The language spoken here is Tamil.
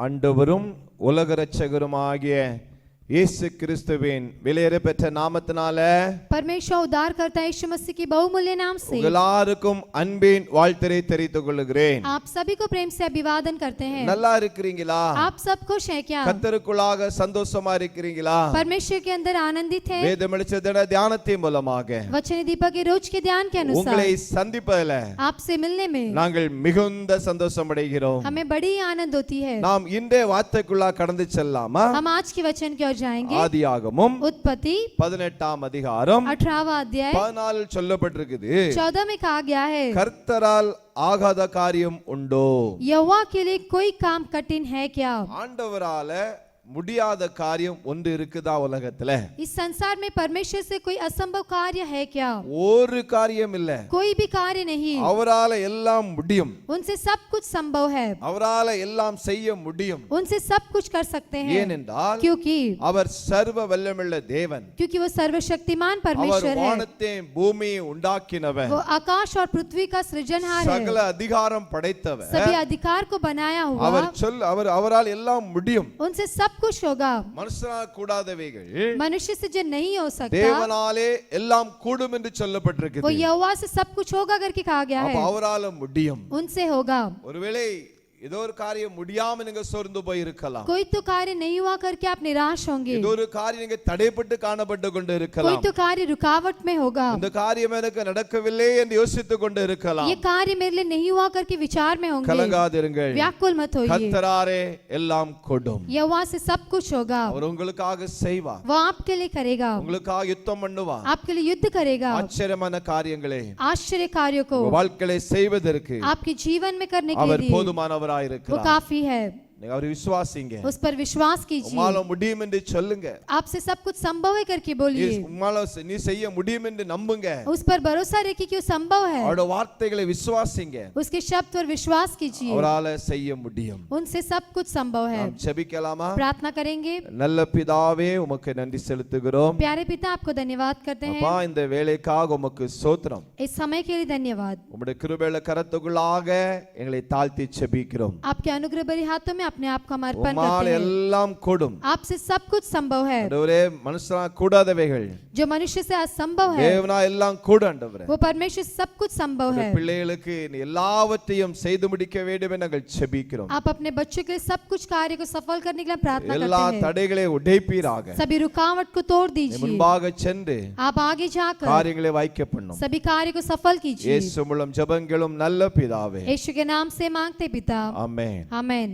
ஆண்டவரும் உலக இரட்சகருமாகிய இயேசு கிறிஸ்துவின் விலையேற பெற்ற நாமத்தினால परमेश्वर उद्धारकर्ता यीशु मसीह की बहुमूल्य नाम से எல்லாருக்கும் அன்பின் வாழ்த்தை தெரிவித்துக் கொள்கிறேன். आप सभी को प्रेम से अभिवादन करते हैं. நல்லா இருக்கிறீங்களா? आप सब खुश हैं क्या? கர்த்தருக்குள்ளாக சந்தோஷமா இருக்கிறீங்களா? परमेश्वर के अंदर आनंदित हैं. வேத வெளிச்சத்தின் தியானத்தின் மூலமாக वचन दीपक के रोज के ध्यान के अनुसार உங்களை சந்திப்பதிலே आपसे मिलने में நாங்கள் மிகுந்த சந்தோஷம் அடைகிறோம். हमें बड़ी आनंद होती है. நாம் இன்றைய வார்த்தைக்குள்ளாக கடந்து செல்லலாமா? हम आज के वचन की ओर जाएंगे. ஆதியாகமம் उत्पत्ति 18ஆம் அதிகாரம் 18वां अध्याय 14 சொல்லப்பட்டிருக்குது. 14 में कहा गया है, கர்த்தரால் ஆகாத காரியம் உண்டோ? यहोवा के लिए कोई काम कठिन है क्या? ஆண்டவரால முடியாத காரியம் ஒன்று இருக்குதா உலகத்துல? इस संसार में परमेश्वर से कोई असंभव कार्य है क्या? ஒரு காரியம் இல்ல. कोई भी कार्य नहीं. அவரால எல்லாம் முடியும். उनसे सब कुछ संभव है. அவரால எல்லாம் செய்ய முடியும். उनसे सब कुछ कर सकते हैं. ஏனென்றால் क्योंकि அவர் சர்வ வல்லமையுள்ள தேவன். क्योंकि वो सर्वशक्तिमान परमेश्वर அவர் है. வானத்தையும் பூமியையும் உண்டாக்கினவர். वो आकाश और पृथ्वी का सृजनहार है. சகல அதிகாரம் படைத்தவர். सभी अधिकार को बनाया हुआ. அவர் அவரால் எல்லாம் முடியும். उनसे सब कुछ होगा. மனுஷனால் கூடாதவைகள் मनुष्य से जो नहीं हो सकता தேவனாலே எல்லாம் கூடும் என்று சொல்லப்பட்டிருக்கிறது. वो यहोवा से सब कुछ होगा करके कहा गया है. அப்ப அவரால முடியும். उनसे होगा. ஒருவேளை ஏதோ ஒரு காரியம் முடியாம நீங்க சோர்ந்து போய் இருக்கலாம். कोई तो कार्य नहीं हुआ करके आप निराश होंगे. ஏதோ ஒரு காரியம் நீங்க தடைப்பட்டு காணப்பட்டு கொண்டு இருக்கலாம். कोई तो कार्य रुकावट में होगा. இந்த காரியம் எனக்கு நடக்கவில்லை என்று யோசித்துக் கொண்டு இருக்கலாம். ये कार्य मेरे लिए नहीं हुआ करके विचार में होंगे. கலங்காதிருங்கள். व्याकुल मत होइए. கர்த்தராலே எல்லாம் கூடும். यहोवा से सब कुछ होगा. அவர் உங்களுக்காக செய்வார். वो आपके लिए करेगा. உங்களுக்காக யுத்தம் பண்ணுவார். आपके लिए युद्ध करेगा. ஆச்சரியமான காரியங்களை आश्चर्य कार्यों को வாழ்க்கையிலே செய்வதற்கு आपके जीवन में करने के அவர் लिए போதுமானவராய் वो இருக்கிறார். काफी है. நீங்க அவரை விசுவாசிங்க. उस पर विश्वास कीजिए. உம்மால முடியும் என்று சொல்லுங்க. आपसे सब कुछ संभव है करके बोलिए. உம்மால நீ செய்ய முடியும் என்று நம்புங்க. उस पर भरोसा रखिए कि वो संभव है. அவருடைய வார்த்தைகளை விசுவாசிங்க. उसके शब्द पर विश्वास कीजिए. அவரால செய்ய முடியும். उनसे सब कुछ संभव है. நாம் ஜெபிக்கலாமா? प्रार्थना करेंगे. நல்ல பிதாவே உமக்கு நன்றி செலுத்துகிறோம். प्यारे पिता आपको धन्यवाद करते हैं. அப்பா இந்த வேளைக்காக உமக்கு ஸ்தோத்திரம். इस समय के लिए धन्यवाद. உம்முடைய கிருபையுள்ள கரத்துக்குள்ளாக எங்களை தாழ்த்தி ஜெபிக்கிறோம். आपके अनुग्रह भरे हाथों में अपने आप को समर्पण உம்மால் करते हैं. எல்லாம் கூடும். आपसे सब कुछ संभव है. ஆண்டவரே மனுஷனா கூடாதவைகள் जो मनुष्य से असंभव है தேவனா எல்லாம் கூடும் ஆண்டவரே. वो परमेश्वर से सब कुछ संभव है. பிள்ளைகளுக்கு நீ எல்லாவற்றையும் செய்து முடிக்க வேண்டும் என்று நாங்கள் ஜெபிக்கிறோம். आप अपने बच्चों के लिए सब कुछ कार्य को सफल करने के लिए प्रार्थना எல்லா करते हैं. தடைகளை உடைப்பீராக. सभी रुकावट को तोड़ दीजिए. முன்பாக சென்று आप आगे जाकर காரியங்களை வாய்க்க பண்ணும். सभी कार्य को सफल कीजिए. இயேசு மூலம் ஜெபங்களும் நல்ல பிதாவே. यीशु के नाम से मांगते पिता. आमेन. आमेन.